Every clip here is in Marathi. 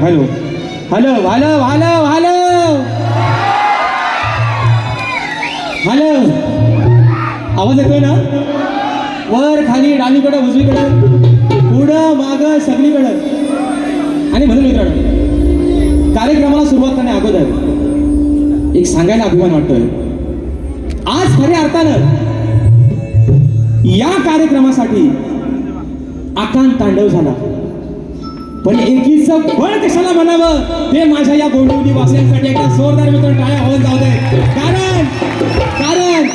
Hello hello hello hello hello hello आवाज येतोय ना? वर खाली डावीकडं उजवीकडं पुढं मागं सगळीकडं. आणि म्हणून मित्रांनो, कार्यक्रमाला सुरुवात करण्या अगोदर एक सांगायला अभिमान वाटतोय. आज खऱ्या अर्थानं या कार्यक्रमासाठी आकांत तांडव झाला, पण एकीचं बळ कशाला म्हणावं ते माझ्या या गोंडवली वासियांसाठी एकदा जोरदार मित्र टाळ्या होऊन जाऊ दे. कारण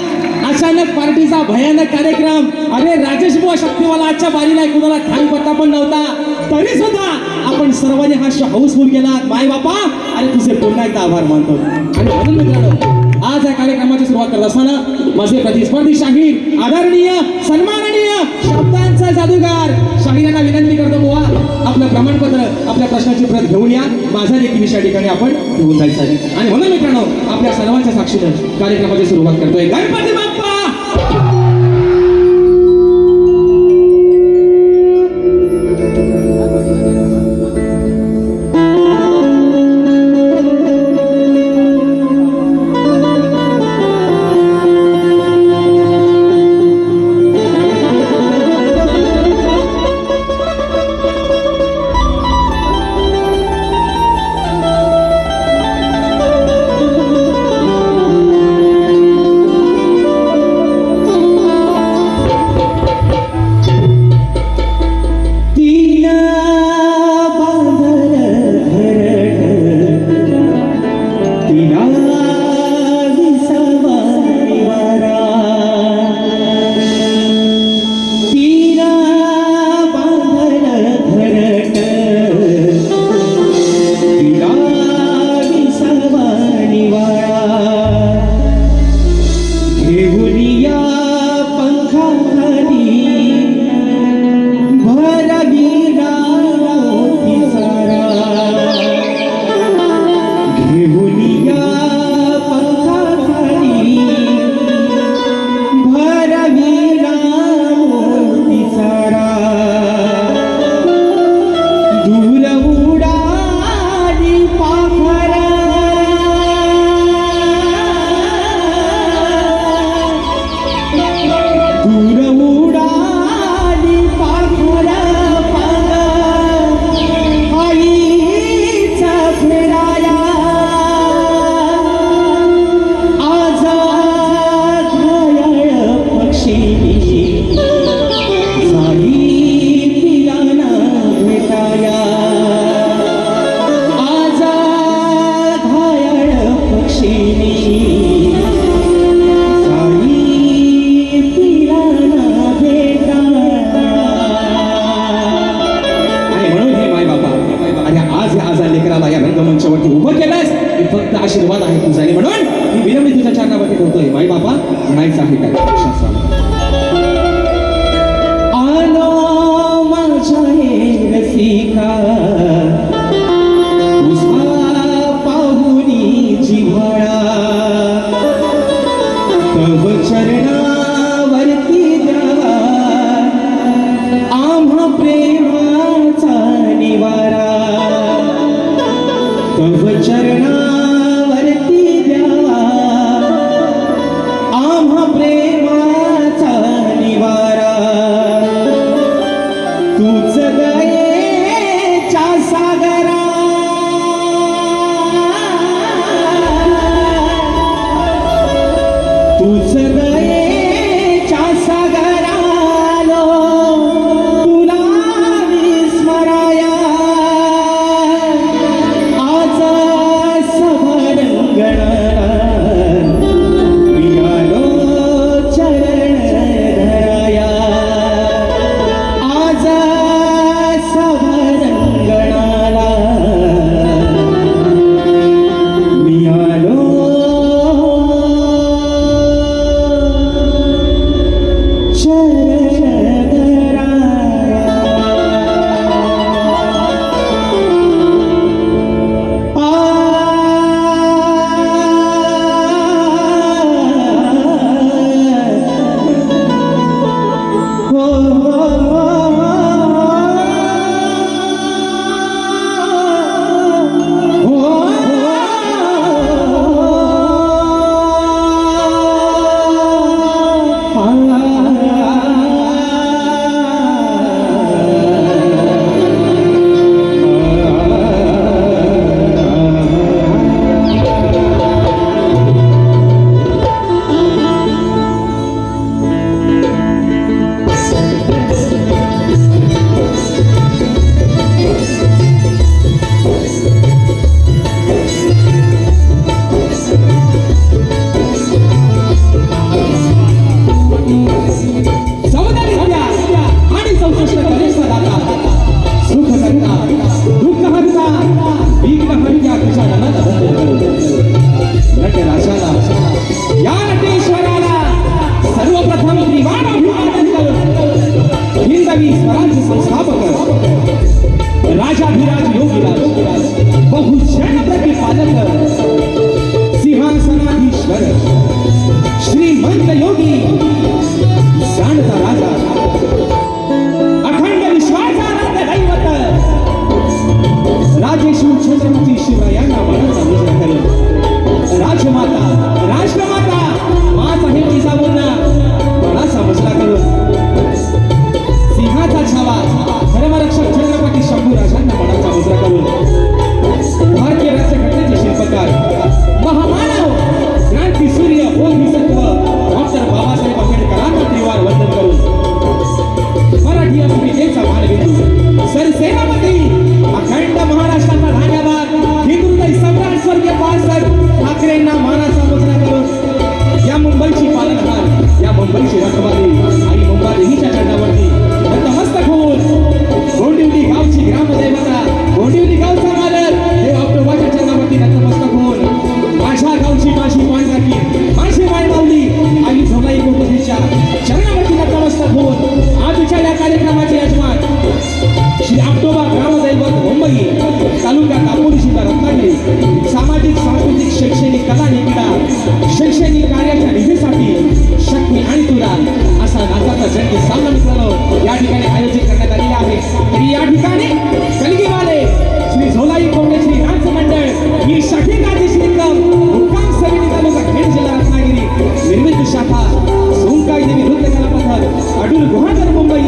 अचानक पार्टीचा भयानक कार्यक्रम. अरे राजेश बुवा शक्तीवाला आजच्या बारीला कुणाला खाली पत्ता पण नव्हता, तरी सुद्धा आपण सर्वांनी हा शो हाऊसफुल केला. माय बापा, अरे तुझे पुन्हा एकदा आभार मानतो. आणि म्हणून मित्रांनो, आज या कार्यक्रमाची सुरुवात करत असताना माझे प्रतिस्पर्धी शाहीर, आदरणीय सन्माननीय शब्दांचा जादूगार शाहीर यांना विनंती करतो, बुवा आपलं प्रमाणपत्र, आपल्या प्रश्नाची प्रत घेऊन या. माझा देखील विषया ठिकाणी आपण घेऊन जायचं आहे. आणि म्हणून मित्रांनो, आपल्या सर्वांच्या साक्षीनं कार्यक्रमाची सुरुवात करतोय. गणपती बाप्पा. अतुल गुहागर मुंबई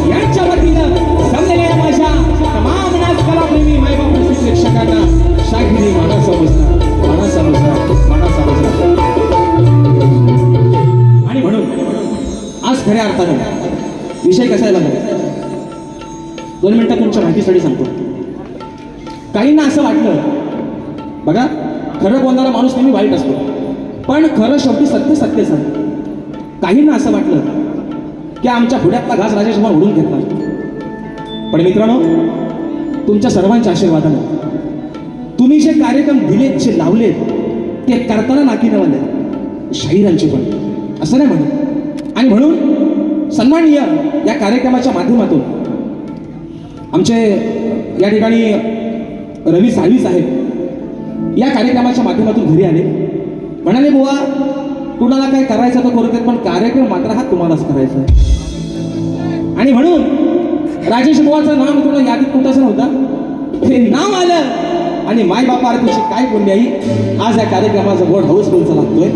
यांच्या वतीनं जमलेल्या माझ्या तमाम नाच कलाप्रेमी मायबाप रसिक प्रेक्षकांना शाहिरी माना समजला. आणि म्हणून आज खऱ्या अर्थानं विषय कसा आहे बघा. 2 मिनिटं तुमच्या माहितीसाठी सांगतो. काहींना असं वाटलं बघा, खरं बोलणारा माणूस नेहमी वाईट असतो, पण खरं शेवटी सत्य सत्यच आहे. काहींना असं वाटलं की आमच्या पुढ्यातला घास राजेश कुमार ओढून घेतला. पण मित्रांनो, तुमच्या सर्वांच्या आशीर्वादानं तुम्ही जे कार्यक्रम दिलेत, जे लावलेत, ते करताना नाकी नवले शाहिरांचे पण असं नाही म्हणत. आणि म्हणून सन्माननीय या कार्यक्रमाच्या माध्यमातून आमचे या ठिकाणी रवी साळवी साहेब या कार्यक्रमाच्या माध्यमातून घरी आले. म्हणाले, बुवा कुणाला काय करायचं तर करू देत, पण कार्यक्रम मात्र हा तुम्हालाच करायचा आहे. आणि म्हणून राजेश बुवाचं नाव मित्रांनो यादीत कुठंच नव्हतं, ते नाव आलं आणि माय बापा तुझी काय पुण्याई आज या कार्यक्रमाचा बोर्ड हाऊसफुलचा लागतोय.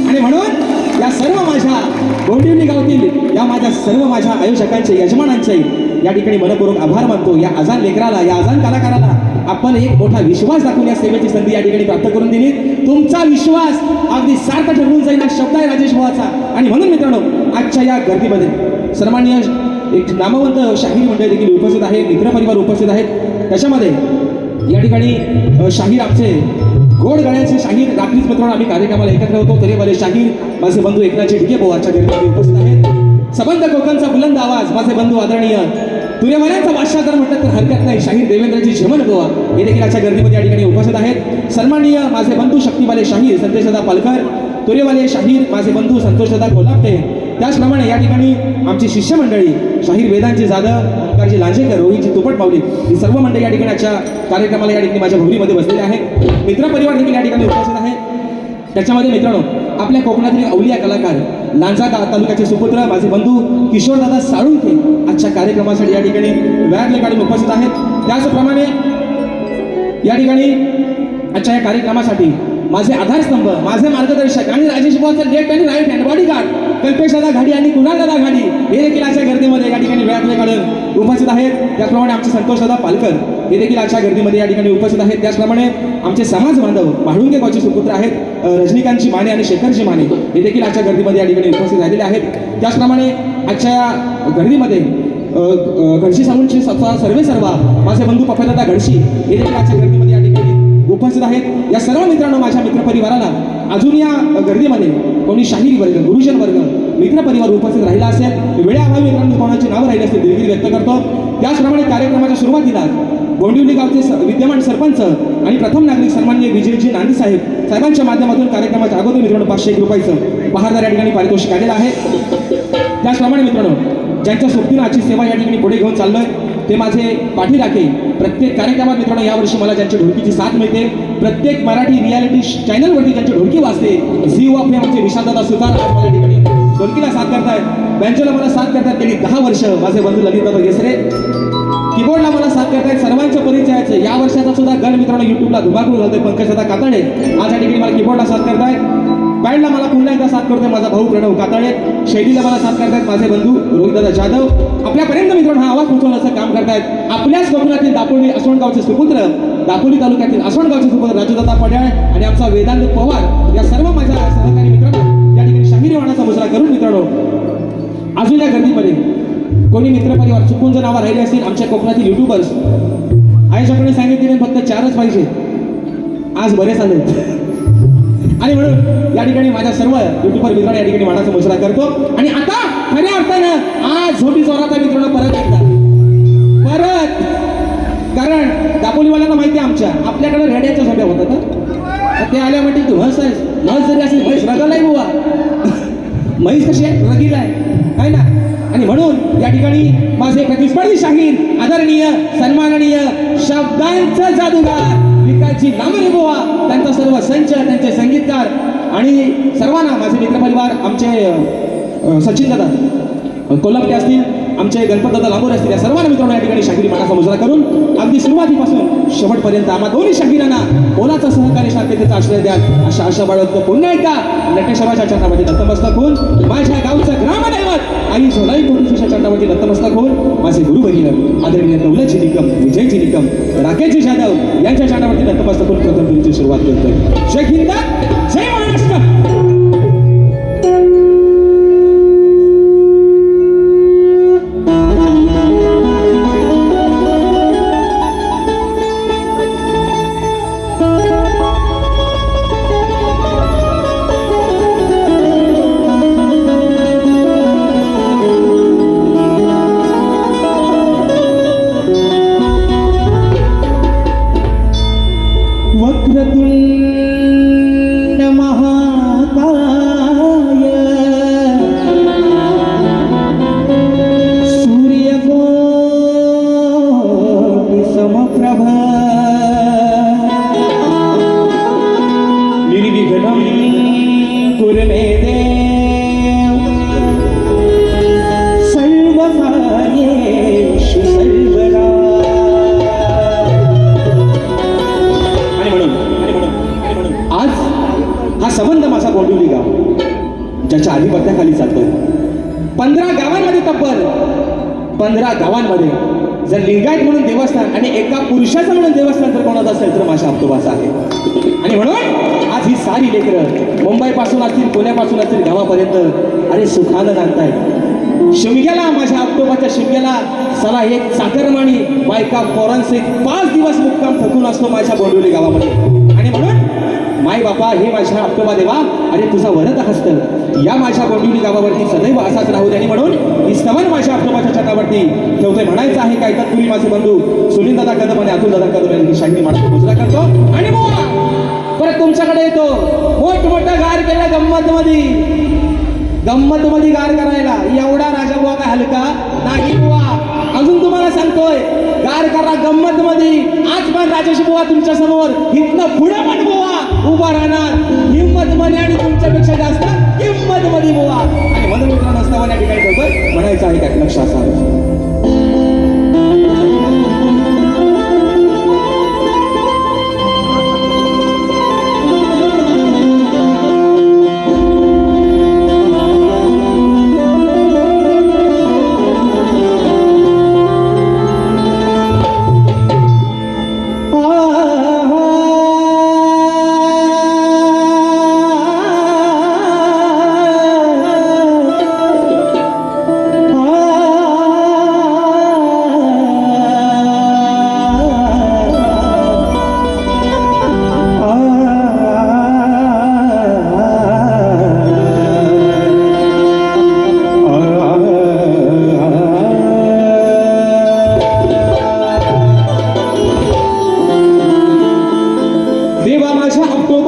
आणि म्हणून या सर्व माझ्या गोंदिवली गावातील या माझ्या सर्व माझ्या आयोजकांचे, यजमानांचे या ठिकाणी मनपूर्वक आभार मानतो. या अजान लेकराला, या अजान कलाकाराला आपण एक मोठा विश्वास दाखवून या सेवेची संधी या ठिकाणी प्राप्त करून दिली. तुमचा विश्वास अगदी सार्थ ठरवून जाईल हा शब्द आहे राजेश भावाचा. आणि म्हणून मित्रांनो, आजच्या या गर्दीमध्ये सन्माननीय एक नामवंत शाहीर मंडळ देखील उपस्थित आहे, मित्रपरिवार उपस्थित आहेत. त्याच्यामध्ये या ठिकाणी शाहीर आमचे गोड गळ्याचे शाहीर रात्रीच मित्रांनो आम्ही कार्यक्रमाला एकत्र होतो. तरीवाले शाहीर माझे बंधू एकनाथजी ढिगे भावाच्या गर्दीमध्ये उपस्थित आहेत. सबंध कोकणचा बुलंद आवाज माझे बंधू आदरणीय तुरेवाल्यांचा बादशाह जर म्हटलं तर हरकत नाही, शाहीर देवेंद्रजी झेमन बुवा हे देखील आजच्या गर्दीमध्ये या ठिकाणी उपस्थित आहेत. सन्माननीय माझे बंधू शक्तीवाले शाहीर संदेशदा पालकर, तुरेवाले शाहीर माझे बंधू संतोषदा कोल्हापटे. त्याचप्रमाणे या ठिकाणी आमची शिष्यमंडळी शाहीर वेदांची जाधव, ओंकारजी लांजेकर, रोहितजी तुपट माऊली ही सर्व मंडळी या ठिकाणी आजच्या कार्यक्रमाला या ठिकाणी माझ्या भोवरीमध्ये बसलेले आहेत. मित्रपरिवार देखील या ठिकाणी उपस्थित आहे. त्याच्यामध्ये मित्रांनो आपल्या कोकणातील अवलिया कलाकार लांजा तालुक्याचे सुपुत्र माझे बंधू किशोरदादा साळुंखे आजच्या कार्यक्रमासाठी या ठिकाणी वेळातल्या गाडी उपस्थित आहेत. त्याचप्रमाणे या ठिकाणी आजच्या या कार्यक्रमासाठी माझे आधारस्तंभ, माझे मार्गदर्शक आणि राजेश बुवाचा लेफ्ट आणि राईट हँड बॉडीगार्ड कल्पेशदादा घाडी आणि कुणालदादा घाडी हे देखील आजच्या गर्दीमध्ये या ठिकाणी वेळातले काढून उपस्थित आहेत. त्याचप्रमाणे आमचे संतोषदादा पालकर हे देखील आजच्या गर्दीमध्ये या ठिकाणी उपस्थित आहेत. त्याचप्रमाणे आमचे समाज बांधव म्हाळुंगे गावचे सुपुत्र आहेत रजनीकांतजी माने आणि शेखरजी माने हे देखील आजच्या गर्दीमध्ये या ठिकाणी उपस्थित झालेले आहेत. त्याचप्रमाणे आजच्या गर्दीमध्ये घडशी सामूंचे सर्वा माझे बंधू पफेदादा घडशी हे देखील आजच्या गर्दीमध्ये या ठिकाणी उपस्थित आहेत. या सर्व मित्रांनो माझ्या मित्रपरिवाराला अजून या गर्दीमध्ये कोणी शाहीर वर्ग, गुरुजन वर्ग, मित्रपरिवार उपस्थित राहिला असेल, वेळेअभावी मित्रांनो कोणाची नावं राहिली असतील दिलगिरी व्यक्त करतो. त्याचप्रमाणे कार्यक्रमाच्या सुरुवातीला गोंदिवली गावचे विद्यमान सरपंच आणि प्रथम नागरिक सन्माननीय विजयजी नांदी साहेबांच्या माध्यमातून कार्यक्रमाच्या अगोदर मित्रांनो 501 रुपयाचं बहारदार या ठिकाणी पारितोषिक आलेलं आहे. त्याचप्रमाणे मित्रांनो ज्यांच्या सोबतीनं आजची सेवा या ठिकाणी पुढे घेऊन चाललोय ते माझे पाठीराखे. प्रत्येक कार्यक्रमात मित्रांनो यावर्षी मला ज्यांची ढोलकीची साथ मिळते, प्रत्येक मराठी रियालिटी चॅनलवरती ज्यांची ढोलकी वाजते, झी ऑफ हे आमचे विशालदादा सुतार आज माझ्या ठिकाणी ढोलकीला साथ करतायत. बँजोला मला साथ करतात गेली 10 वर्ष माझे बंधू ललितदादा गेसरे. कीबोर्डला मला साथ करतायत सर्वांच्या परिचयाचे या वर्षाचा सुद्धा गण मित्रांनो युट्यूबला धुमाकूळ घालतोय पंकजदादा कातळे आज या ठिकाणी मला कीबोर्डला साथ करतायत. बँडला मला पुन्हा एकदा साथ करतोय माझा भाऊ प्रणव कातळे. शैलीला मला साथ करतायत माझे बंधू रोहितदादा जाधव. आपल्यापर्यंत मित्रांनो हा आवाज पोहोचवण्याचं काम करतायत आपल्याच कोकणातील दापोली आसवणगावचे सुपुत्र, दापोली तालुक्यातील आसवणगावचे सुपुत्र राजूदादा पड्याळ आणि आमचा वेदांत पवार या सर्व माझ्या सहकारी मित्रांनो या ठिकाणी शाहिरी वाणाचा मुजरा करून मित्रांनो अजून या गर्दीमध्ये कोणी मित्रपरिवार चुकून जर नावं राहिले असतील आमच्या कोकणातील युट्यूबर्स आयोजकांनी सांगितले फक्त 4च पाहिजे, आज बरेच आले. आणि म्हणून या ठिकाणी माझ्या सर्व युट्यूबर मित्रांना या ठिकाणी वाणाचा मुजरा करतो. आणि आता खऱ्या अर्थानं आज झोटी जोरात मित्रांनो परत कारण दापोलीवाल्यांना माहिती आहे आपल्याकडे रेड्याच्या झोट्या होतात. ते आल्या म्हणते तू म्हस आहेस, म्हस जरी असेल म्हैस रगल आहे बुवा म्हैस कशी आहे रगील आहे ना. आणि म्हणून या ठिकाणी माझे प्रतिस्पर्धी शाहीर आदरणीय सन्माननीय शब्दांचा जादूगार विकासजी लांबरे बुवा त्यांचा सर्व संच, त्यांचे संगीतकार आणि सर्वांना माझे मित्रपरिवार आमचे सचिन दादा कोल्हापूर असतील, आमचे गणपतदादा लांबोरे असतील, या सर्वांना मित्रांनो या ठिकाणी शाहिरी मानाचा मुजरा करून अगदी सुरुवातीपासून शेवटपर्यंत आम्हा दोन्ही शाहिरांना मोलाचा सहकारी शांततेचा आश्रय द्याल अशा आशा बाळगतो. पुन्हा एकदा नटेश्वराच्या चरणामध्ये नतमस्तक होऊन माझ्या गावचं ग्रामदैवत आई सोनाई कोटुशीच्या चरणावरती नतमस्तक होऊन माझे गुरुवर्य आदरणीय दौलतजी निकम, विजयजी निकम, राकेशजी जाधव यांच्या चरणावरती नतमस्तक होऊन प्रथम दिनची सुरुवात करतोय. जय हिंद, जय महाराष्ट्र. वक्रतुंड महाकाय सूर्यकोटि समप्रभ निर्विघ्नं कुरु मे देव सर्वकार्येषु सर्वदा. आज हा संबंध माझा गोंडवली गाव ज्याच्या आधिपत्याखाली चालतोय. 15 गावांमध्ये तब्बल 15 गावांमध्ये जर लिंगायत म्हणून देवस्थान आणि एका पुरुषाचं म्हणून देवस्थान जर कोणाचं असेल तर माझ्या आप्तोबाचं आहे. आणि म्हणून आज ही सारी लेकरं मुंबईपासून असतील, पुण्यापासून असतील, गावापर्यंत अरे सुखानं जाणताय. शिमग्याला, माझ्या आप्तोबाच्या शिमग्याला चला एक चाकरमानी बायका पोरांचे 5 दिवस मुक्काम थकून असतो माझ्या गोंडवली गावामध्ये. आणि म्हणून माय बापा हे माझ्या आप्तोबा देवा, अरे तुझा वरद हस्त या माझ्या गोंडवली गावावरती सदैव असाच राहू दे. आणि म्हणून ही स्तवन माझ्या आप्तोबाच्या छतावरती ठेवतोय. म्हणायचं आहे काय तर पूर्वी माझे बंधू सुनीलदादा कदम आणि अतुलदादा कदम यांनी शाहिनी माणसं मुजरा करतो. आणि मग परत तुमच्याकडे येतो मोठमोठं गार केलं गंमत मध्ये गार करायला. एवढा राजा बुवा काय हलका नाही बुवा. अजून तुम्हाला सांगतोय गार करा गंमत मध्ये. आज पण राजेश बुवा तुमच्या समोर इथनं पुढे पण बुवा उभा राहणार हिंमत मध्ये आणि तुमच्यापेक्षा जास्त किंमत मध्ये बुवा. आणि म्हणून मित्रांनो असताना या ठिकाणी ठेवतोय. म्हणायचं आहे काय लक्ष असावं.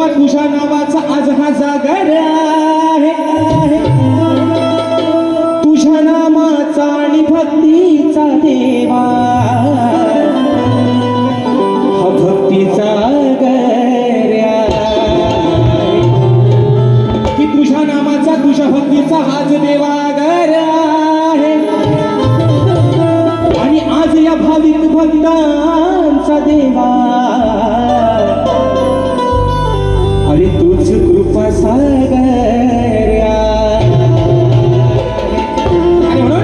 तुझ्या नावाचा आज हा जागर आहे. तुझ्या नामाचा आणि भक्तीचा देवा हा भक्तीचा गर्या की तुझ्या नामाचा तुझ्या भक्तीचा हाच देवा गर्या आहे. आणि आज या भाविक भक्तांचा देवा अरे तुझ कृपा सागर्या. आणि म्हणून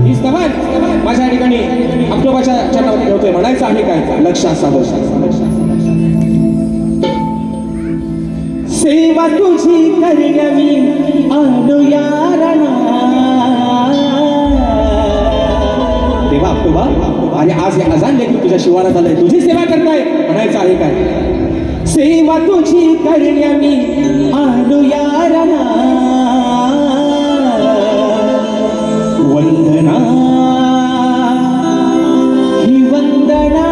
ही स्तवन माझ्या ठिकाणी आप्तोबाच्या चरणावरती ठेवतोय. म्हणायचं आहे काय लक्ष असावं. सेवा तुझी करण्या मी अनुयारणा. देवा आप्तोबा आणि आज हे अजान देखील तुझ्या शिवारात आलंय. तुझी सेवा करताय. म्हणायचं आहे काय सेवा तुझी करण्या मी अनुयारणा. वंदना ही वंदना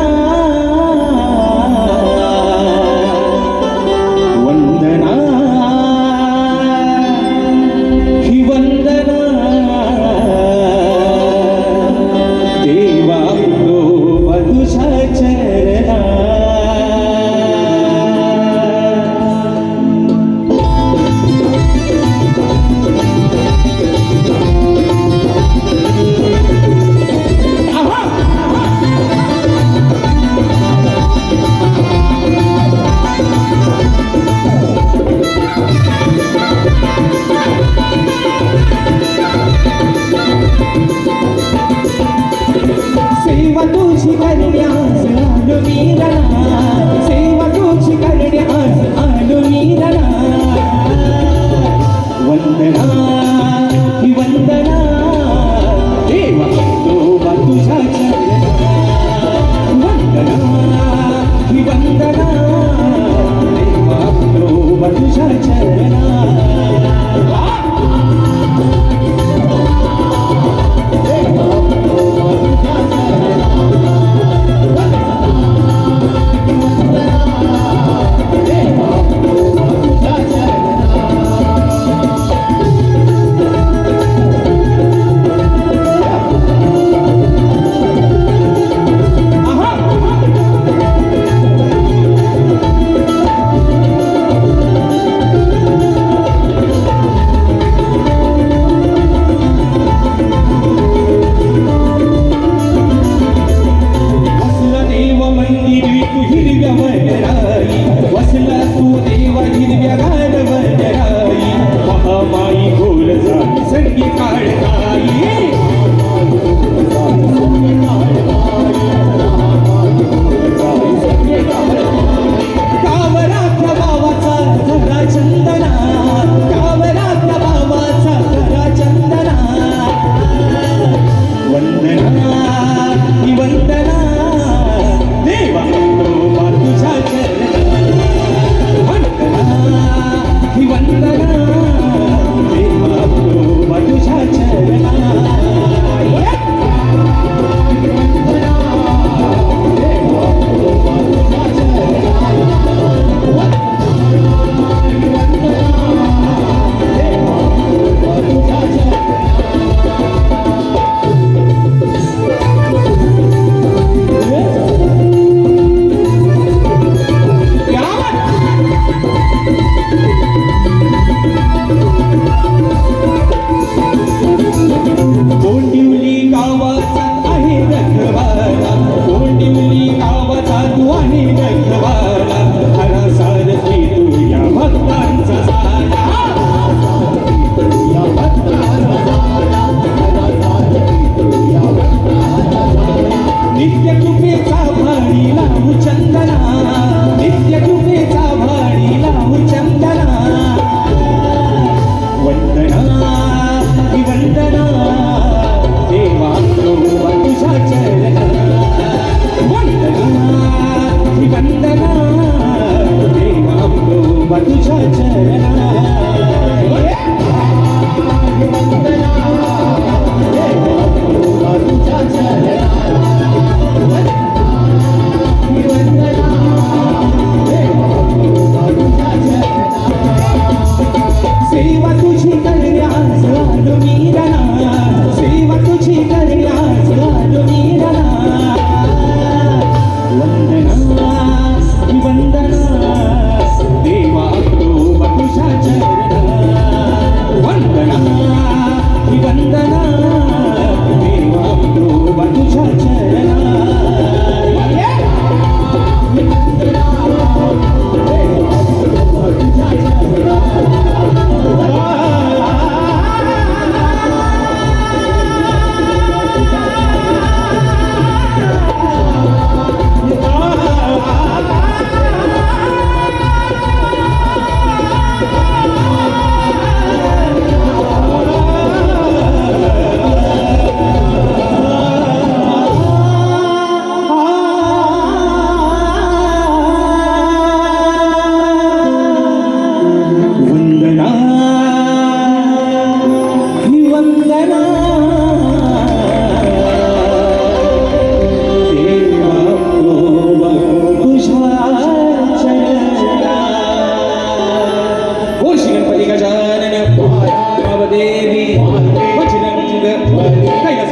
वंदना ही वंदना देवा आप्तोबा तुझ्या चरणा.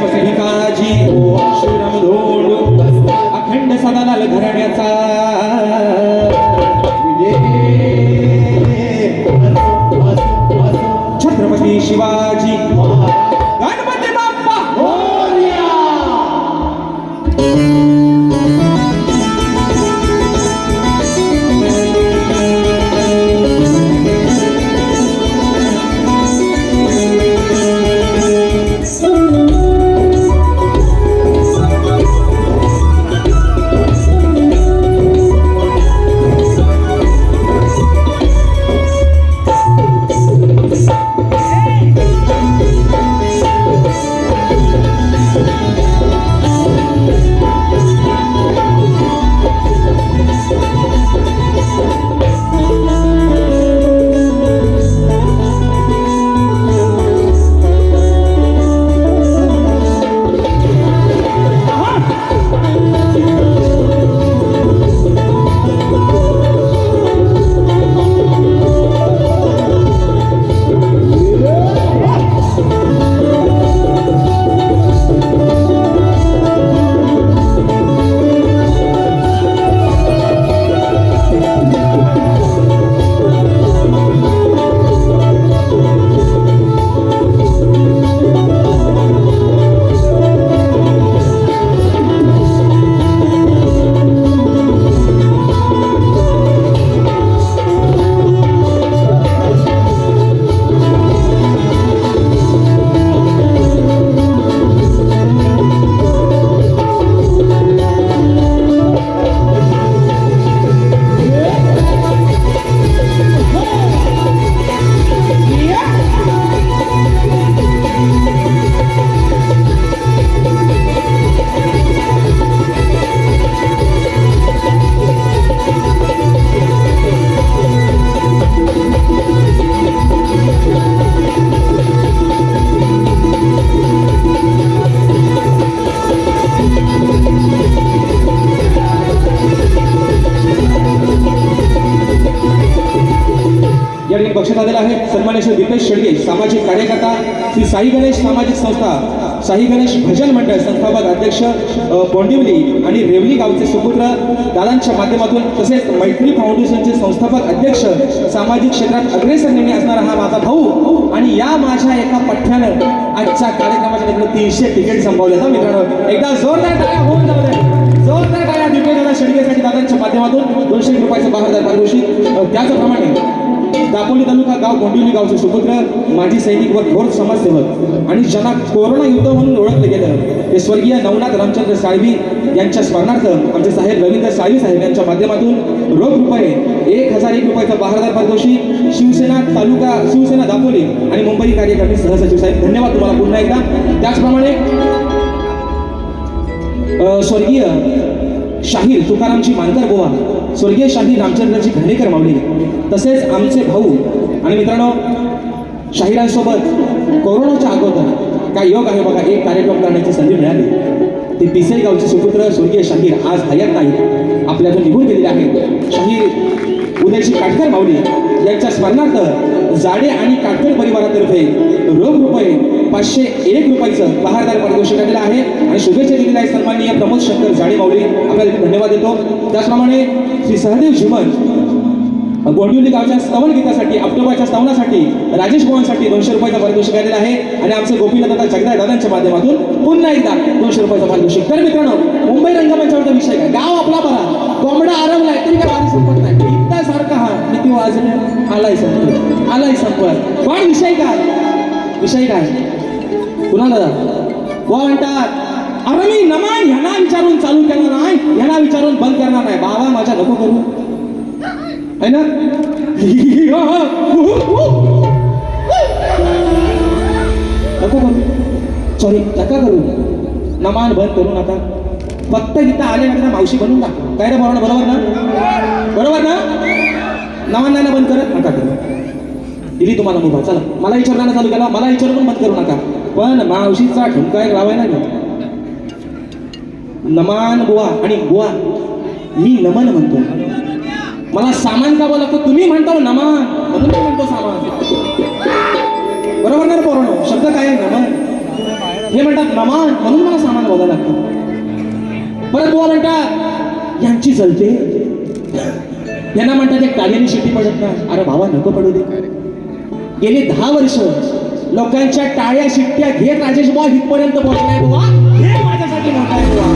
स्वस्ती काळजी श्रीराम धोंड अखंड सदालाल घराण्याचा छत्रपती शिवाजी गणपती बाप्पा मोरया. बक्षीस आलेला आहे. सन्मान्य श्री दीपेश शेडगे सामाजिक कार्यकर्ता, श्री साई गणेश सामाजिक संस्था, साई गणेश भजन मंडळ संस्थापक अध्यक्ष बोंडिवली आणि रेवली गावचे सुपुत्र दादांच्या माध्यमातून, तसेच मैत्री फाउंडेशनचे संस्थापक अध्यक्ष, सामाजिक क्षेत्रात अग्रेसर नेहमी असणारा हा माझा भाऊ आणि या माझ्या एका पठ्ठ्यानं आजच्या कार्यक्रमाच्या तिकडे 300 तिकीट संपवले. मित्रांनो एकदा जोरदार टाळ्या होऊन जाऊ दे. जोरदार टाळ्या दीपेश दादा शेडगेसाठी दादांच्या माध्यमातून 200 रुपयाचं बहारदार पारितोषिक. त्याचप्रमाणे दापोली तालुका गाव गोंडिवली गावचे सुपुत्र, माजी सैनिक व थोर समाजसेवक आणि ज्यांना कोरोना युद्ध म्हणून ओळखले गेलं ते स्वर्गीय नवनाथ रामचंद्र साळवी यांच्या स्मरणार्थ आमचे साहेब रवींद्र साळवी साहेब यांच्या माध्यमातून रोख रुपये 1001 रुपयाचा बहारदार पारितोषिक शिवसेना तालुका, शिवसेना दापोली आणि मुंबई कार्यकारिणी सहसचिव साहेब, धन्यवाद तुम्हाला पुन्हा एकदा. त्याचप्रमाणे स्वर्गीय शाहीर तुकारामची मानकर बुवा, स्वर्गीय शाहीर रामचंद्रजी घाणेकर माऊली, तसेच आमचे भाऊ आणि मित्रांनो शाहिरांसोबत कोरोनाच्या अगोदर काय योग आहे बघा, एक कार्यक्रम करण्याची संधी मिळाली. ते पिसई गावचे सुपुत्र स्वर्गीय शाहीर आज हयात नाही, आपल्यातून निघून गेलेले आहेत. शाहीर उदयजी काटकर माऊली यांच्या स्मरणार्थ जाडे आणि काटकर परिवारातर्फे रोख रुपये 501 रुपयाचं बहारदार पारितोषिक दिलेलं आहे आणि शुभेच्छा दिलेल्या आहे सन्माननीय प्रमोद शंकर जाडे माऊली, आपल्याला धन्यवाद देतो. त्याचप्रमाणे श्री सहदेव झिमन गोंडिवली गावच्या स्तवन गीतासाठी, ऑक्टोबरच्या स्तवनासाठी राजेश भवांसाठी 200 रुपयाचा पारितोषिक दिलेला आहे आणि आमचे गोपीनाथ जगदाय दादांच्या माध्यमातून पुन्हा एकदा 200 रुपयाचा पारितोषिक. तर मित्रांनो मुंबई रंगमंचावरचा विषय काय, गाव आपला बरा, कोंबडा आरवलाय तरी काय वारी संपत नाही, इतका सारखा हा किती वाजले आलाय संपत, आलाय संपत. पण विषय काय, विषय काय कुणाला वा म्हणतात, अरे मी नमान ह्यांना विचारून चालू करणार नाही, ह्यांना विचारून बंद करणार नाही. बाबा माझ्या नको करू है ना, नको करू, सॉरी नका करू, नमान बंद करू नका. फक्त इथं आले ना मावशी बनवून टाक. काय रे बरोबर, बरोबर ना, बरोबर ना, नमान नाही ना बंद करत नका करू. दिली तुम्हाला मुभा, चला मला विचारण्याला चालू केला, मला विचारून पण बंद करू नका. पण मावशीचा ठुमका एक लावायला ना, नमान बुवा आणि बुवा मी नमन म्हणतो. मला सामान का बोला, तुम्ही म्हणतो नमन म्हणून मी म्हणतो सामान, बरोबर ना पोरांनो, शब्द काय आहे नमन. हे म्हणतात नमान, म्हणून मला सामान बोलायला लागतं. परत बुवा म्हणतात यांची जलते, यांना म्हणतात एक टाळ्याने शिटी पडत नाही. अरे भावा नको पडू दे. गेली 10 वर्ष लोकांच्या टाळ्या शिट्ट्या घेत राजेश बुवा इथपर्यंत पोहोचलाय बुवा. हे माझ्यासाठी मोठा आहे बुवा.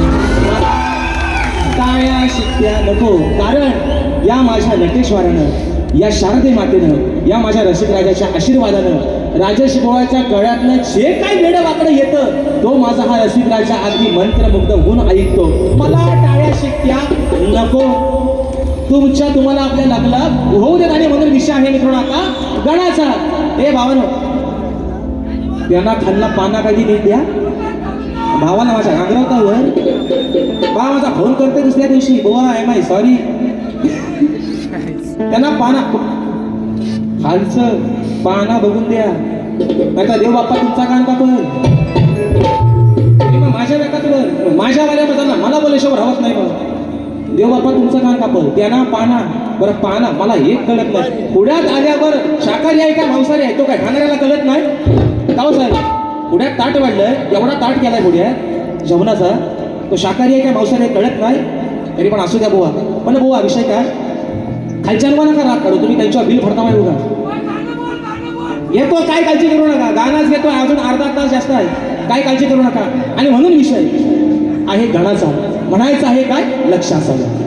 टाळ्या शिट्ट्या नको, कारण या माझ्या नटेश्वरानं, या शारदे मातेनं, या माझ्या रसिक राजाच्या आशीर्वादानं राजेश बुवाच्या गळ्यातनं जे काही वेडं वाकडं येतं तो माझा हा रसिक राजा अगदी मंत्रमुग्ध होऊन ऐकतो. मला टाळ्या शिट्ट्या नको. तुम्हाला आपल्या लग्नाला होऊ देत. आणि म्हणून विषय आहे मित्रांनो आता गणाचा. हे भावानो, त्यांना खाल्ला पाना काही नाही द्या. भावाला माझ्या आग्रहावर बा माझा फोन करते दुसऱ्या दिवशी, बुवा एम आय सॉरी. त्यांना पाना खालचं पाना बघून द्या. आता देव बाप्पा तुमचा कान कापल. माझ्या व्यकात माझ्या वाल्या मजाला मला बोलेश्वर हवत नाही. मग देव बाप्पा तुमचं कान कापल. त्यांना पाना बरं पाना मला एक कळत नाही. पुण्यात आल्यावर शाकाहारी आहे का मांसाहारी आहे तो काय खाणाऱ्याला कळत नाही. काव साहेब पुण्यात ताट वाढलंय, एवढा ताट केलाय पुण्यात जेवणाचा, तो शाकाहारी आहे का मांसाहारी आहे कळत नाही. तरी पण असू द्या बुवा. पण बुवा विषय काय, खालच्या नका राग काढू. तुम्ही त्यांच्यावर बिल भरता माहिती का येतो, काय काळजी करू नका. गाणाच घेतो अजून अर्धा तास जास्त आहे, काय काळजी करू नका. आणि म्हणून विषय आहे गणाचा. म्हणायचं आहे काय लक्षात असावं.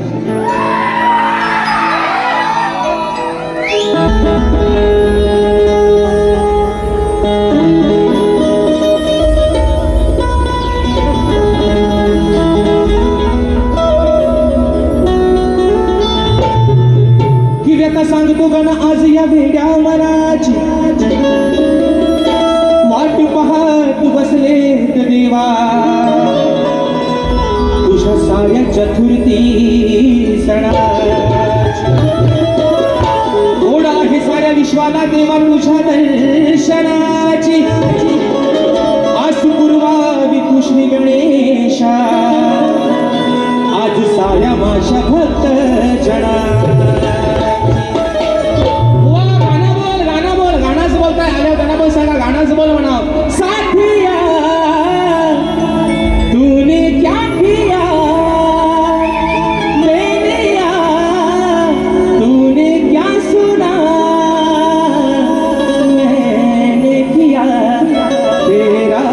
की व्यथा सांगतो गण आज या वेड्या मनाची, वाट पाहत बसले देवा तुझ्या साऱ्या चतुर्थी सणाची. ओढ आहे साऱ्या विश्वाला देवा तुझ्या दर्शनाची. आज पूर्वावी कृष्ण गणेशा आज साऱ्या माझ्या भक्त जना. बोलताय आल्या गाणं बोल सांगा. गाणंच बोल म्हणाव. साथिया तूने क्या किया मेरिया, तूने क्या सुना मैंने किया तेरा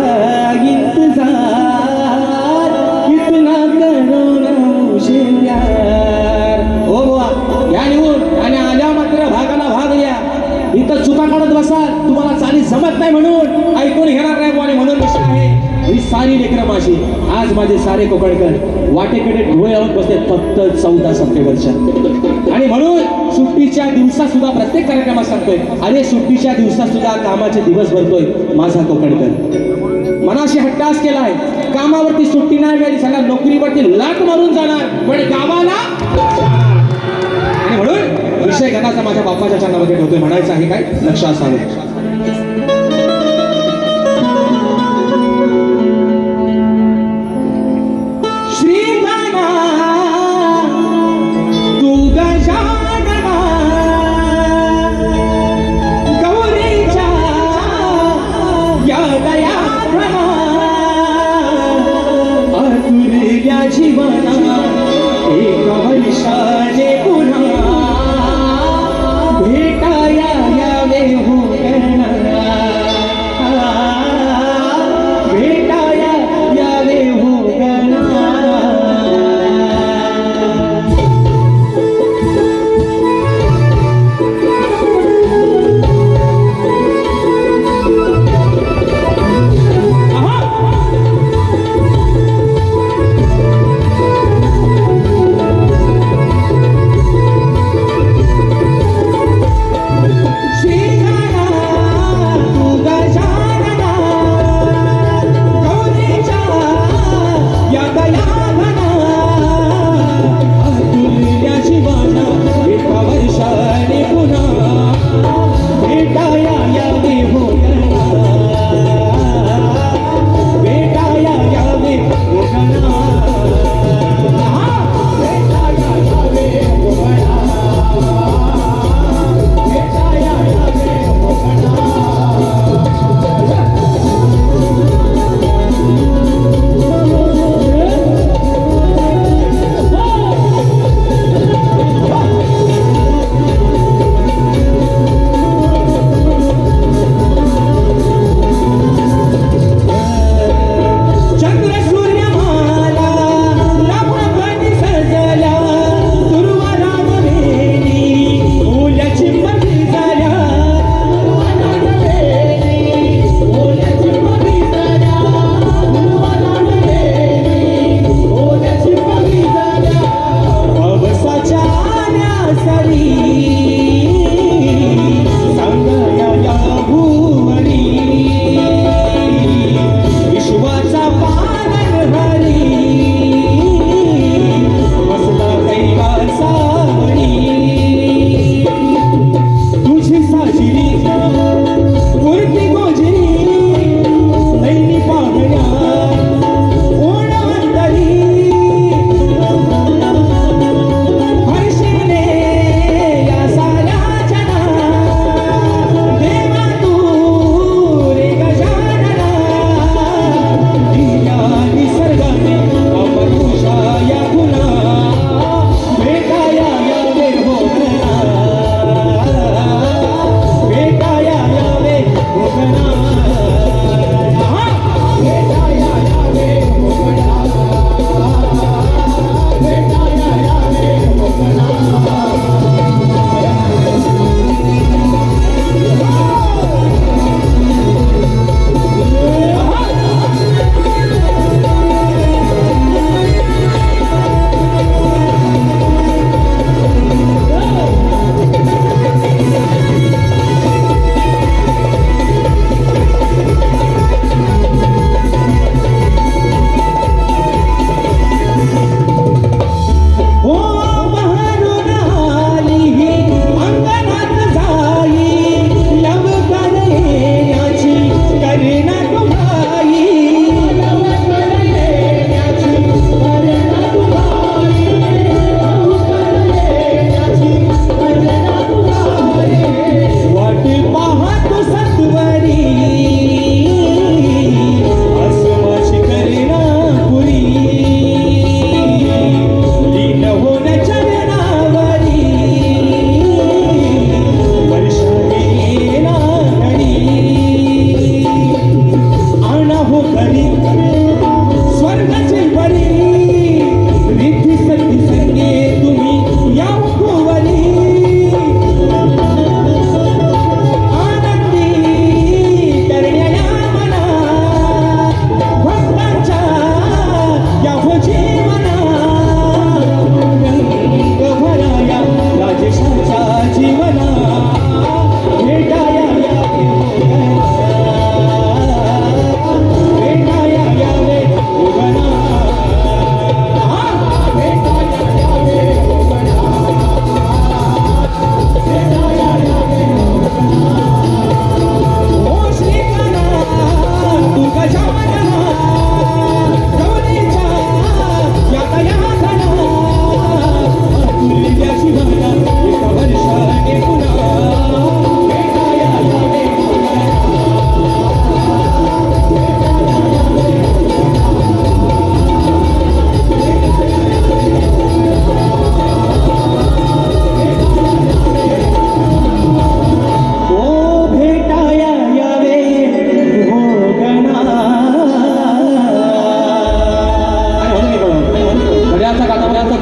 इंतजार, इतना करो ना मुझे प्यार. ओ बुवा या निघून आणि आल्या मात्र भागाला भाग द्या. इथं चुका काढत बसाल, तुम्हाला चाली जमत नाही म्हणून ऐकून घेणार नाही. आणि म्हणून विषय आहे ही सारी लेकरं माझी. आज माझे सारे कोकणकर वाटेकडे डोळे लावून बसते फक्त 14 सप्टेंबरच्या. आणि म्हणून सुट्टीच्या दिवसात सुद्धा प्रत्येक कार्यक्रमात सांगतोय, अरे सुट्टीच्या दिवसात सुद्धा कामाचे दिवस भरतोय माझा कोकणकर. मनाशी हट्टास केलाय, कामावरती सुट्टी नाही मिळाली सगळ्या नोकरीवरती लाट मारून जाणार, पण गावाला. आणि म्हणून विषय गणाचा माझ्या बाप्पाच्या चरणामध्ये ठेवतोय. म्हणायचं आहे काय लक्षात असावं. श्री गणा तू गजानना गौरीच्या या दया अतुर्या जीवना एक वर्षाने पुन्हा भेटाया यावे हो.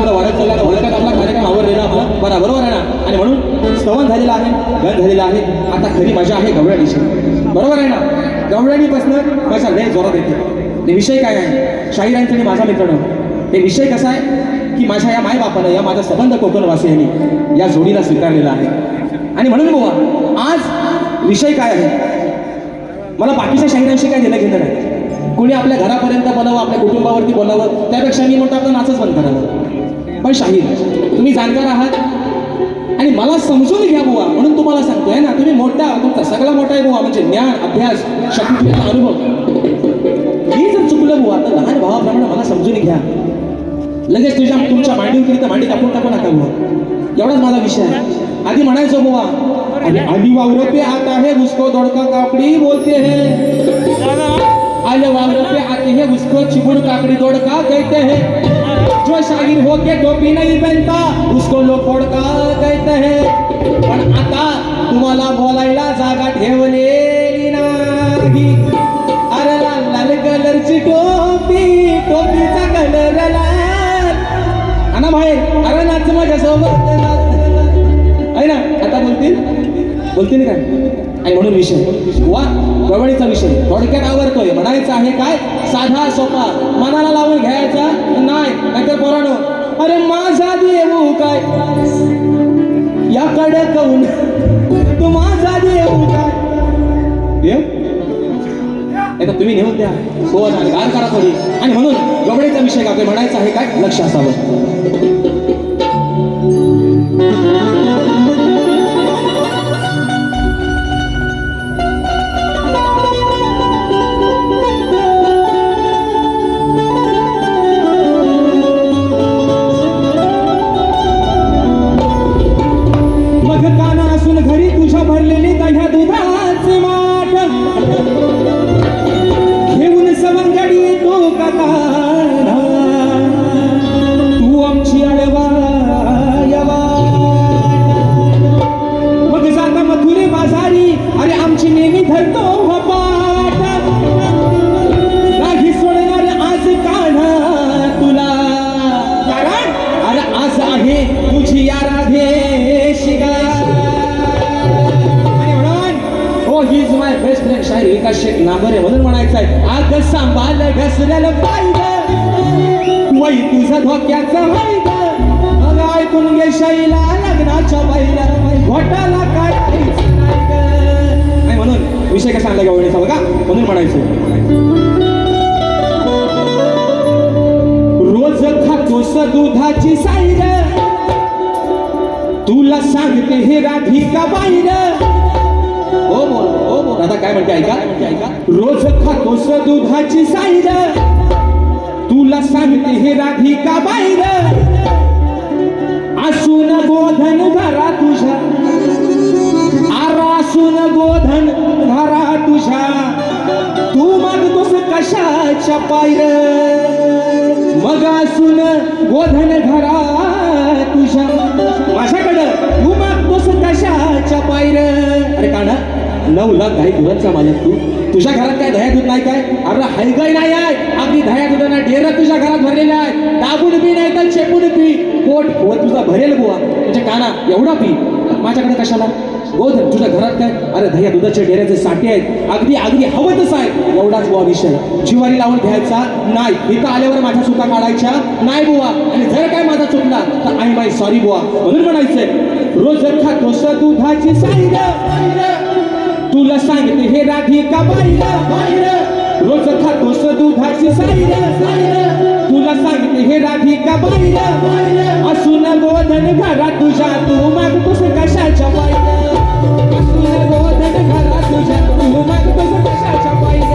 पुढे वाढत चालला ओळखत आपला कार्यक्रम आवरलेला आपला बरोबर आहे ना. आणि म्हणून स्तवन झालेलं आहे, गण झालेलं आहे. आता खरी मजा आहे गवळणीची, बरोबर आहे ना. गवळणीपासून मजा लय जोरात येते. ते विषय काय आहे शाहिरांचा आणि माझा मित्रांनो, ते विषय कसा आहे की माझ्या या मायबापानं या माझा संबंध कोकणवासियांनी या जोडीला स्वीकारलेला आहे. आणि म्हणून बुवा आज विषय काय आहे, मला बाकीच्या शाहिरांशी काय देणं घेणं नाही. कोणी आपल्या घरापर्यंत बोलावं, आपल्या कुटुंबावरती बोलावं, त्यापेक्षा मी म्हणतो आपलं नाचच बंद करावं. पण शाहीर तुम्ही जाणकार आहात आणि मला समजून घ्या बुवा, म्हणून तुम्हाला सांगतोय ना. तुम्ही मोठा, तुमचा सगळा मोठा आहे बुवा, म्हणजे ज्ञान, अभ्यास, शक्तीचा अनुभव. मी जर चुकलं बुवा तर लहान भावाप्रमाणे मला समजून घ्या. लगेच तुमच्या मांडीवर केली तर मांडी टाकू नका बुवा. एवढाच माझा विषय आहे. आधी म्हणायचो बुवा, आधी वावरों पे आता है उसको दौड़का काकड़ी बोलते हैं, आले वावरों पे आते हैं उसको चिबुड़ काकड़ी दौड़का कहते हैं, जो शाहीर होके टोपी नहीं पहनता उसको लोफोड़ का कहते हैं. पण आता तुम्हाला बोलायला जागा ठेवलेली नाही. अरे लाल लाल कलरची टोपी, टोपीचा कलर लाल. आणा बाहेर, अरे नाच माझ्यासोबत आहे ना. आता बोलतील काय. आणि म्हणून विषय वा गवळीचा विषय थोडक्यात आवडतोय. म्हणायचं आहे काय साधा सोपा, मनाला लावून घ्यायचा नाही. नाहीतर पोरानो, अरे माझा देऊ काय याकडे कौन, तू माझा देऊ काय देव, नाही तुम्ही नेऊन द्या हो गार करा थोडी. आणि म्हणून गवळीचा विषय काय म्हणायचा आहे काय लक्ष असावं. घरी तुझ्या भरलेली दह्या दुधाचे माठ घेऊन सवंगडी येतो कथा, तू आमची अडवा यवा. मग जाता मथुरे बाजारी, अरे आमची नेहमी धरतो हो पाठ. नाही सोडणार आज काढा तुला, कारण अरे आज आहे तुझी या Radhe Shiga. He's my best friend. शाहीर विकास शेख नांबरे म्हणून म्हणायचं आहे, आग सांभाळ घसऱ्याला पाहिजे वै तुझं धोक्याचं व्हायचं. मग ऐकून घे शैला लग्नाच्या बाईला घोटाला काय नाही. म्हणून विषय कसा आणला गवळीचा बघा. म्हणून म्हणायचं रोज खातोस दुधाची साईर, तुला सांगते हे राधिका बाईर. हो बोल आता काय म्हणते ऐका. रोज खातोस दुधाची साईर, तुला सांगते हे राधिका बाईर. असून गोधन घरा तुझ्या, असून गोधन घरा तुझ्या, तू मागतोस कशाच्या पायर. मग असून गोधन घरा तुझ्या माझ्याकडं, तू मागतोस कशाच्या पायर. अरे काढा 9 लाख गाई दुधाचा मालक तू, तुझ्या घरात काय दह्या दूध नाही काय. अरे हायगाई नाही आहे, अगदी दह्या दुधाना डेरा तुझ्या घरात भरलेला आहे. दाबून पी नाही तर चेपून पी, पोट तुझा भरेल बुवा. म्हणजे काना एवढा पी, माझ्याकडे कशाला. गोधन तुझ्या घरात काय, अरे दह्या दुधाचे डेऱ्याचे साठे आहेत, अगदी हवं तसं आहे. एवढाच बुवा विषय, जिवारी लावून घ्यायचा नाही. इथं आल्यावर माझ्या चुका काढायच्या नाही बुवा. आणि जर काय माझा चुकला तर आई माय सॉरी बुवा. म्हणून म्हणायचंय रोज खातोस दुधाची साईर, तुला सांगते हे राधिका बाईर. रोज खातोस दुधाची साईर, तुला सांगते हे राधिका बाईर. असून गोधन घरात तुझ्या, तू मागतोस कशाच्या बाईर. असून गोधन घरात तुझ्या, तू मागतोस कशाच्या बाईर.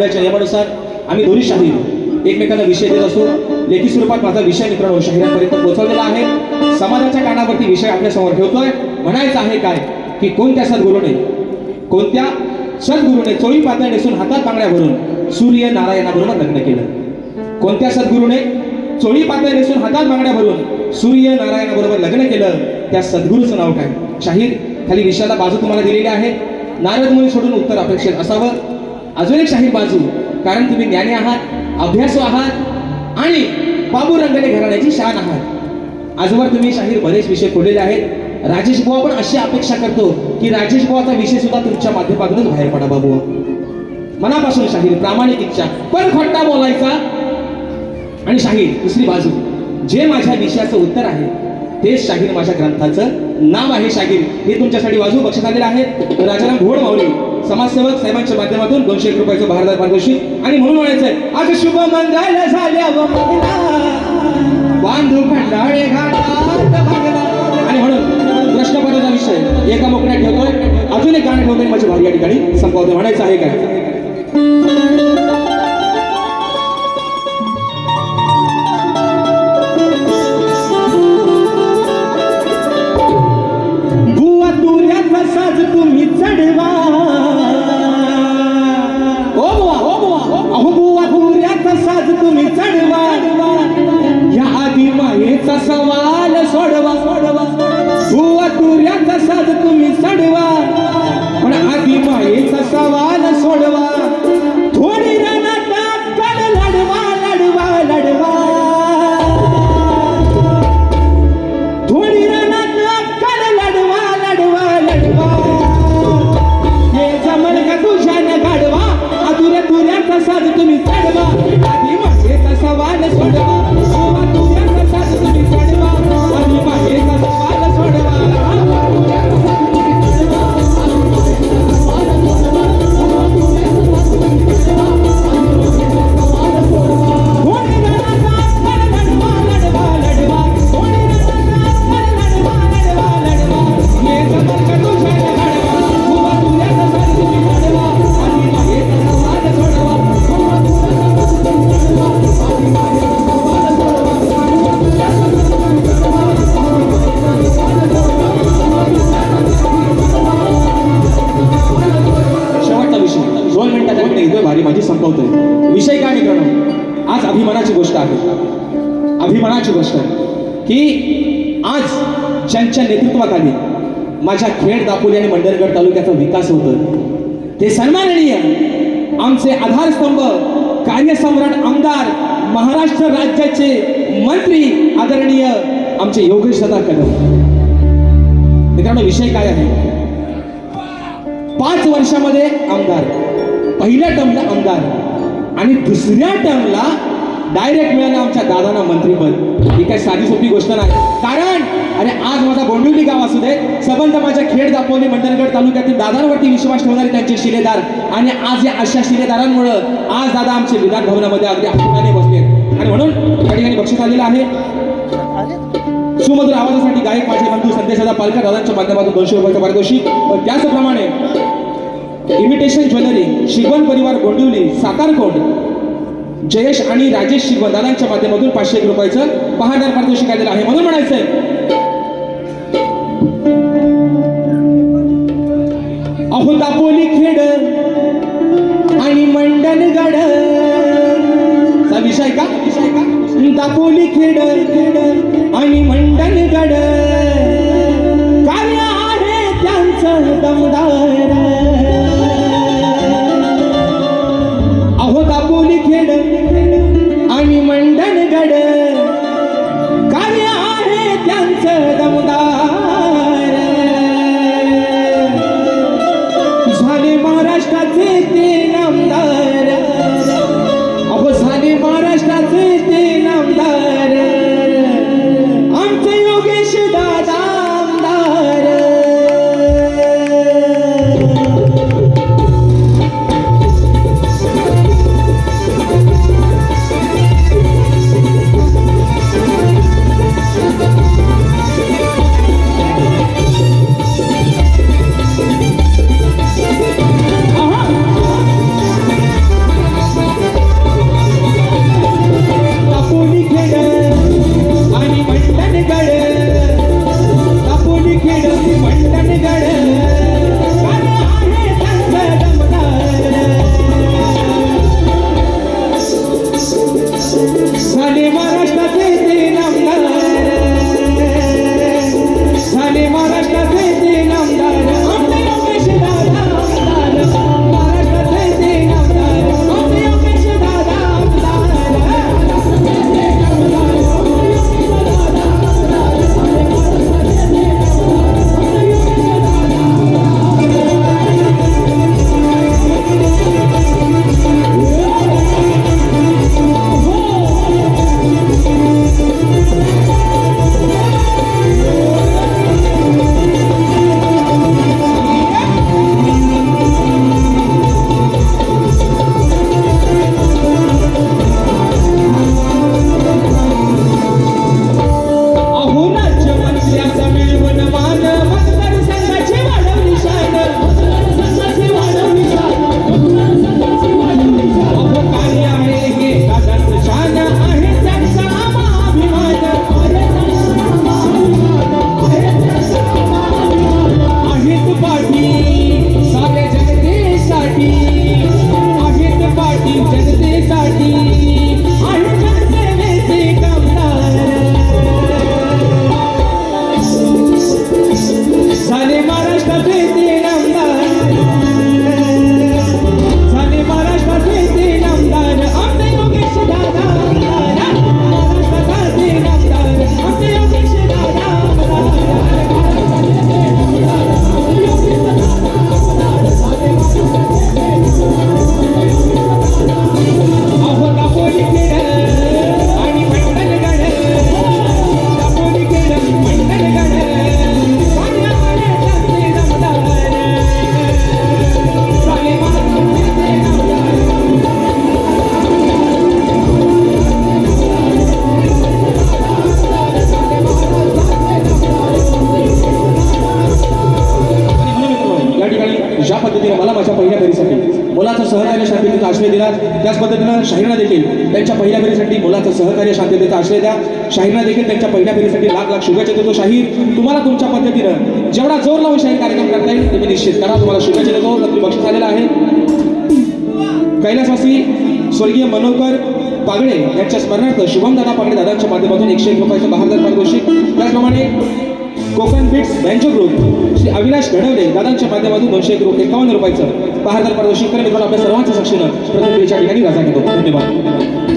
मंडळाच्या नियमानुसार आम्ही दोन्ही शाहीर एकमेकांना विषय देत असतो. लेखी स्वरूपात माझा विषय मित्रांनो शाहिरांपर्यंत पोहोचवलेला आहे. समाजाच्या कानावरती विषय आपल्या समोर ठेवतोय. म्हणायचं आहे काय की कोणत्या सद्गुरूने चोळी पातळ नेसून हातात बांगड्या भरून सूर्य नारायणाबरोबर लग्न केलं. कोणत्या सद्गुरूने चोळी पातळ नेसून हातात बांगड्या भरून सूर्य नारायणाबरोबर लग्न केलं, त्या सद्गुरूचं नाव काय? शाहीर खाली विषयाला बाजू तुम्हाला दिलेली आहे. नारद मुनी सोडून उत्तर अपेक्षित असावं. अजून एक शाहीर बाजू, कारण तुम्ही ज्ञानी आहात, अभ्यासू आहात आणि बाबू रंगले घराण्याची शान आहात. आजवर तुम्ही शाहीर बरेच विषय खोडलेले आहेत. राजेश बुवा पण अशी अपेक्षा करतो की राजेश बुवाचा विषय सुद्धा तुमच्या माध्यमातूनच बाहेर पडा. बाबू मनापासून शाहीर, प्रामाणिक इच्छा, पण खोटा बोलायचा. आणि शाहीर दुसरी बाजू, जे माझ्या विषयाचं उत्तर आहे तेच शाहीर माझ्या ग्रंथाचं नाव आहे. शाहीर हे तुमच्यासाठी बाजू बक्षीस आलेलं आहे. राजाराम घोड माऊली समाजसेवक साहेबांच्या माध्यमातून 201 रुपयाचं भारदार पारितोषिक. आणि म्हणून म्हणायचंय, आज शुभ मंगल झाल्या बांधू खंडाळे घाटात भागला. आणि म्हणून प्रश्नपत्राचा विषय एका मोकळ्यात ठेवतोय. अजून एक गाणं ठेवतोय माझी भारी या ठिकाणी संपवतोय. म्हणायचं आहे काय, बुवा तुऱ्याचा साज तुम्ही चढवा. ओ बुवा, ओ बुवा, अहो बुवा तुऱ्याचा साज तुम्ही चढवा. या आधी मायेचा सवाल सोडवा. बुवा तुऱ्याचा साज तुम्ही चढवा, पण आधी मायेचा सवाल सोडवा. थोडी रणात अक्कल लढवा, लढवा, लढवा. थोडी रणात अक्कल लढवा, लढवा, लढवा. हे जमल का तुझ्यानं गाढवा, अधुऱ्या तुऱ्याचा साज तुम्ही चढवा. आधी मायेचा सवाल सोडवा. बुवा तुऱ्याचा साज तुम्ही चढवा, आधी मायेचा सवाल सोडवा. भारी माझी संपवतोय. विषय काय मित्रांनो, आज अभिमानाची गोष्ट आहे. अभिमानाची गोष्ट आहे की आज ज्यांच्या नेतृत्वाखाली माझ्या खेड, दापोली आणि मंडणगड तालुक्याचा विकास होतोय ते सन्माननीय आमचे आधारस्तंभ, कार्यसम्राट, आमदार, महाराष्ट्र राज्याचे मंत्री आदरणीय आमचे योगेश दादा कदम. मित्रांनो विषय काय आहे, 5 वर्षामध्ये आमदार, पहिल्या टर्मला आमदार आणि दुसऱ्या टर्मला डायरेक्ट मिळालं आमच्या दादांना मंत्रीपद. ही काय साधी सोपी गोष्ट नाही. कारण अरे आज माझा गोंडवली गाव असू दे, संबंध माझ्या खेड, दापोली, मंडणगड तालुक्यातील दादांवरती विश्वास ठेवणारे त्यांचे शिलेदार. आणि आज या अशा शिलेदारांमुळं आज दादा आमचे विधान भवनामध्ये अगदी अभिमानाने बसले. आणि म्हणून त्या ठिकाणी बक्षीस आलेलं आहे. सुमधुर आवाजासाठी गायक माझे बंधू संदेशदा पालकर दादांच्या माध्यमातून 200 रुपयाचं पारितोषिक. त्याचप्रमाणे इमिटेशन ज्वेलरी शिगवण परिवार गोंडवली सातारकोंड जयेश आणि राजेश शिगवण दादांच्या माध्यमातून 501 रुपयाचं बहादार पारितोषिक आलेलं आहे. म्हणून म्हणायचंय, अहो दापोली खेड आणि मंडणगड चा विषय का, दापोली खेड आणि मंडणगड कार्य आहे त्यांचं दमदार. अहो दापोली खेड आणि मंडणगड कार्य आहे त्यांचं दमदार. झाले महाराष्ट्राचे ते नामदार. अहो झाले महाराष्ट्राचे ते नामदार. आमचे योगेश दादा आमदार. दिला. त्याच पद्धतीनं शाहीरांना देखील त्यांच्या पहिल्या फेरीसाठी मुलाचं सहकार्य शांततेचा आश्रय द्या. शाहीरांना देखील त्यांच्या पहिल्या फेरीसाठी लाख लाख शुभेच्छा देतो. शाहीर तुम्हाला तुमच्या पद्धतीनं जेवढा जोर लावून शाहीर कार्यक्रम करता येईल तुम्ही निश्चित करा. तुम्हाला शुभेच्छा देतो. नक्की बक्षीस आलेलं आहे. कैलासवासी स्वर्गीय मनोहर पागडे यांच्या स्मरणार्थ शुभम दादा पागडे दादांच्या माध्यमातून 101 रुपयाचं 10,000 पारितोषिक. त्याचप्रमाणे कोकण बिट्स बँचो ग्रुप श्री अविनाश घडवले दादांच्या माध्यमातून 251 रुपयाचं 10,000 पारितोषिक. तर मित्रांनो आपल्या सर्वांच्या साक्षीनं प्रथम फेरीच्या ठिकाणी रजा घेतो. धन्यवाद.